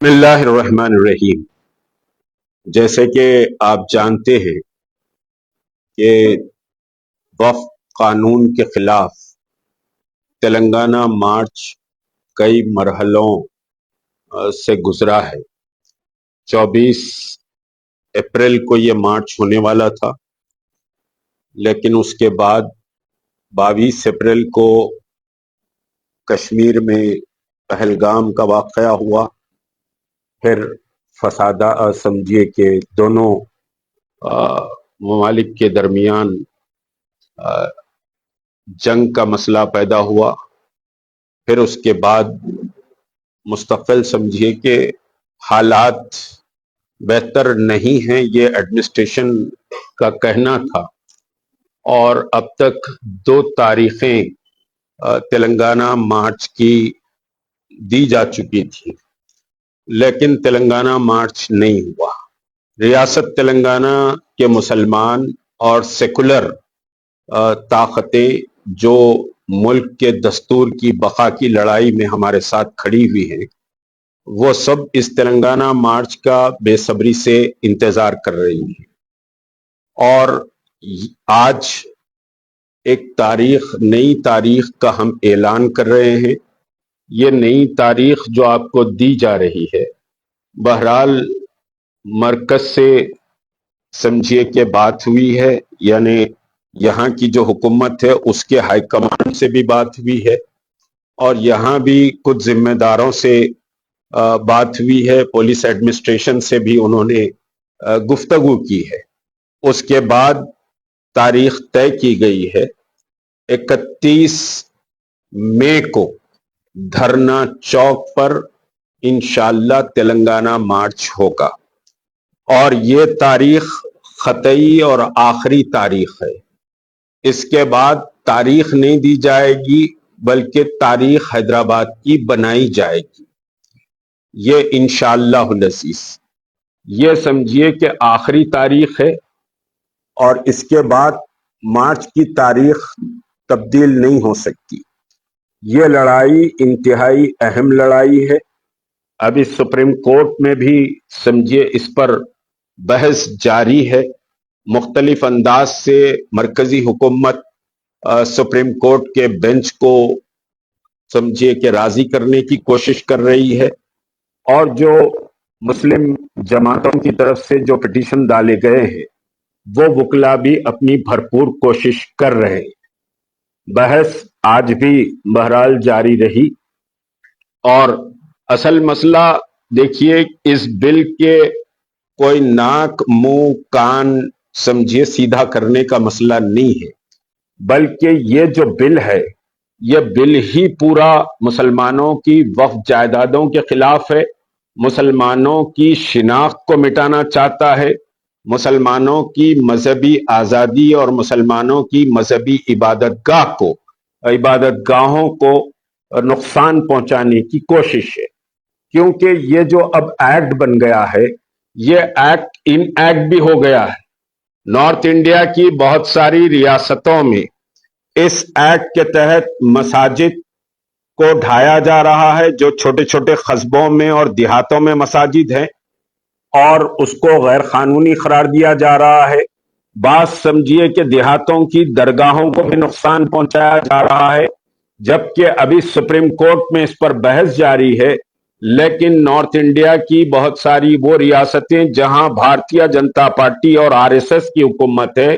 بسم اللہ الرحمن الرحیم۔ جیسے کہ آپ جانتے ہیں کہ وقف قانون کے خلاف تلنگانہ مارچ کئی مرحلوں سے گزرا ہے۔ 24 اپریل کو یہ مارچ ہونے والا تھا، لیکن اس کے بعد 22 اپریل کو کشمیر میں پہلگام کا واقعہ ہوا۔ پھر فسادہ سمجھیے کہ دونوں ممالک کے درمیان جنگ کا مسئلہ پیدا ہوا۔ پھر اس کے بعد مستقل سمجھیے کہ حالات بہتر نہیں ہیں، یہ ایڈمنسٹریشن کا کہنا تھا، اور اب تک 2 تاریخیں تلنگانہ مارچ کی دی جا چکی تھی، لیکن تلنگانہ مارچ نہیں ہوا۔ ریاست تلنگانہ کے مسلمان اور سیکولر طاقتیں جو ملک کے دستور کی بقا کی لڑائی میں ہمارے ساتھ کھڑی ہوئی ہیں، وہ سب اس تلنگانہ مارچ کا بے صبری سے انتظار کر رہی ہیں۔ اور آج ایک نئی تاریخ کا ہم اعلان کر رہے ہیں۔ یہ نئی تاریخ جو آپ کو دی جا رہی ہے، بہرحال مرکز سے سمجھیے کہ بات ہوئی ہے، یعنی یہاں کی جو حکومت ہے اس کے ہائی کمانڈ سے بھی بات ہوئی ہے، اور یہاں بھی کچھ ذمہ داروں سے بات ہوئی ہے، پولیس ایڈمنسٹریشن سے بھی انہوں نے گفتگو کی ہے۔ اس کے بعد تاریخ طے کی گئی ہے 31 مئی کو دھرنا چوک پر انشاءاللہ تلنگانہ مارچ ہوگا، اور یہ تاریخ قطعی اور آخری تاریخ ہے۔ اس کے بعد تاریخ نہیں دی جائے گی، بلکہ تاریخ حیدرآباد کی بنائی جائے گی۔ یہ انشاءاللہ العزیز یہ سمجھیے کہ آخری تاریخ ہے، اور اس کے بعد مارچ کی تاریخ تبدیل نہیں ہو سکتی۔ یہ لڑائی انتہائی اہم لڑائی ہے۔ ابھی سپریم کورٹ میں بھی سمجھیے اس پر بحث جاری ہے۔ مختلف انداز سے مرکزی حکومت سپریم کورٹ کے بینچ کو سمجھیے کہ راضی کرنے کی کوشش کر رہی ہے، اور جو مسلم جماعتوں کی طرف سے جو پٹیشن ڈالے گئے ہیں، وہ وکلا بھی اپنی بھرپور کوشش کر رہے ہیں۔ بحث آج بھی بہرحال جاری رہی، اور اصل مسئلہ دیکھیے، اس بل کے کوئی ناک منہ کان سمجھیے سیدھا کرنے کا مسئلہ نہیں ہے، بلکہ یہ جو بل ہے، یہ بل ہی پورا مسلمانوں کی وقف جائیدادوں کے خلاف ہے، مسلمانوں کی شناخت کو مٹانا چاہتا ہے، مسلمانوں کی مذہبی آزادی اور مسلمانوں کی مذہبی عبادت گاہوں کو نقصان پہنچانے کی کوشش ہے۔ کیونکہ یہ جو اب ایکٹ بن گیا ہے، یہ ایکٹ ان ایکٹ بھی ہو گیا ہے۔ نارتھ انڈیا کی بہت ساری ریاستوں میں اس ایکٹ کے تحت مساجد کو ڈھایا جا رہا ہے، جو چھوٹے چھوٹے قصبوں میں اور دیہاتوں میں مساجد ہیں، اور اس کو غیر قانونی قرار دیا جا رہا ہے۔ بعض سمجھیے کہ دیہاتوں کی درگاہوں کو بھی نقصان پہنچایا جا رہا ہے، جبکہ ابھی سپریم کورٹ میں اس پر بحث جاری ہے۔ لیکن نارتھ انڈیا کی بہت ساری وہ ریاستیں جہاں بھارتیہ جنتا پارٹی اور RSS کی حکومت ہے،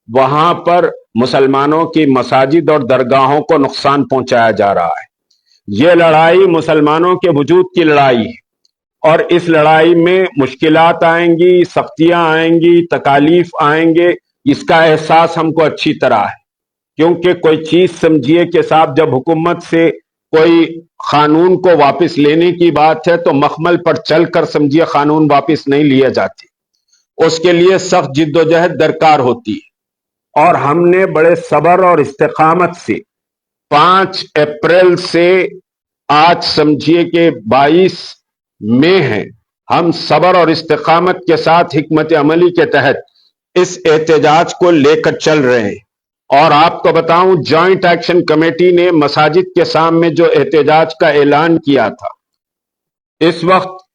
وہاں پر مسلمانوں کی مساجد اور درگاہوں کو نقصان پہنچایا جا رہا ہے۔ یہ لڑائی مسلمانوں کے وجود کی لڑائی ہے، اور اس لڑائی میں مشکلات آئیں گی، سختیاں آئیں گی، تکالیف آئیں گے، اس کا احساس ہم کو اچھی طرح ہے۔ کیونکہ کوئی چیز سمجھیے کہ صاحب جب حکومت سے کوئی قانون کو واپس لینے کی بات ہے، تو مخمل پر چل کر سمجھیے قانون واپس نہیں لیے جاتے، اس کے لیے سخت جد و جہد درکار ہوتی ہے۔ اور ہم نے بڑے صبر اور استقامت سے 5 اپریل سے آج سمجھیے کہ 22 مئی ہے، ہم صبر اور استقامت کے ساتھ حکمت عملی کے تحت اس احتجاج کو لے کر چل رہے ہیں۔ اور آپ کو بتاؤں، جوائنٹ ایکشن کمیٹی نے مساجد کے سامنے جو احتجاج کا اعلان کیا تھا، اس وقت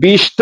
20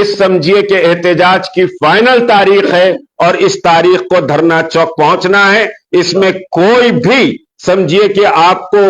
اس سمجھیے کہ احتجاج کی فائنل تاریخ ہے اور اس تاریخ کو دھرنا چوک پہنچنا ہے. اس میں کوئی بھی سمجھیے کہ آپ کو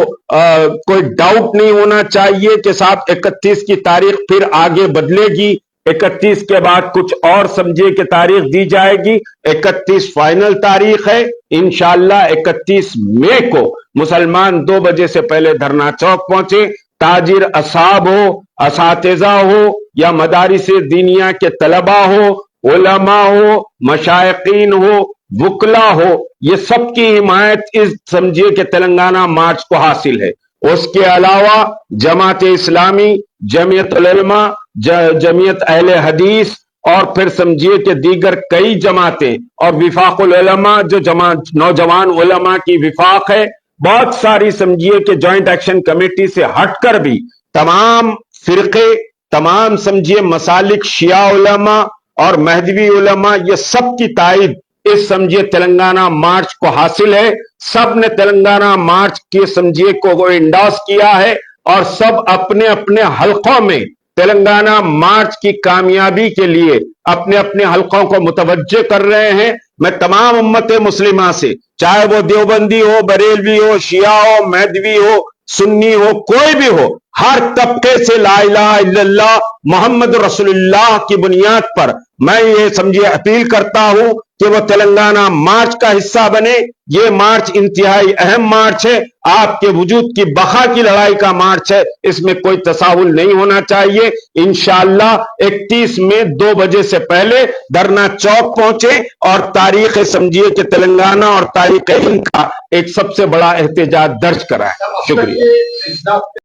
کوئی ڈاؤٹ نہیں ہونا چاہیے کہ صاحب 31 کی تاریخ پھر آگے بدلے گی, 31 کے بعد کچھ اور سمجھیے کہ تاریخ دی جائے گی. 31 فائنل تاریخ ہے. انشاءاللہ 31 مئی کو مسلمان 2 بجے سے پہلے دھرنا چوک پہنچے. تاجر اصحاب ہو, اساتذہ ہو یا مدارس دینیا کے طلبہ ہو, علماء ہو, مشائقین ہو, وکلا ہو, یہ سب کی حمایت اس سمجھیے کہ تلنگانہ مارچ کو حاصل ہے. اس کے علاوہ جماعت اسلامی, جمعیت العلماء, جمعیت اہل حدیث اور پھر سمجھیے کہ دیگر کئی جماعتیں اور وفاق العلماء جو نوجوان علماء کی وفاق ہے, بہت ساری سمجھیے کہ جوائنٹ ایکشن کمیٹی سے ہٹ کر بھی تمام فرقے, تمام سمجھیے مسالک, شیعہ علماء اور مہدوی علماء, یہ سب کی تائید اس سمجھیے تلنگانہ مارچ کو حاصل ہے. سب نے تلنگانہ مارچ کی سمجھیے کو انڈورس کیا ہے اور سب اپنے اپنے حلقوں میں تلنگانہ مارچ کی کامیابی کے لیے اپنے اپنے حلقوں کو متوجہ کر رہے ہیں. میں تمام امت مسلمہ سے, چاہے وہ دیوبندی ہو, بریلوی ہو, شیعہ ہو, مہدوی ہو, سنی ہو, کوئی بھی ہو, ہر طبقے سے لا الہ الا اللہ محمد رسول اللہ کی بنیاد پر میں یہ سمجھے اپیل کرتا ہوں کہ وہ تلنگانہ مارچ کا حصہ بنے. یہ مارچ انتہائی اہم مارچ ہے, آپ کے وجود کی بقا کی لڑائی کا مارچ ہے, اس میں کوئی تساہل نہیں ہونا چاہیے. انشاءاللہ 31 میں 2 بجے سے پہلے دھرنا چوک پہنچے اور تاریخ سمجھیے کہ تلنگانہ اور تاریخ ہند کا ایک سب سے بڑا احتجاج درج کرائے. شکریہ.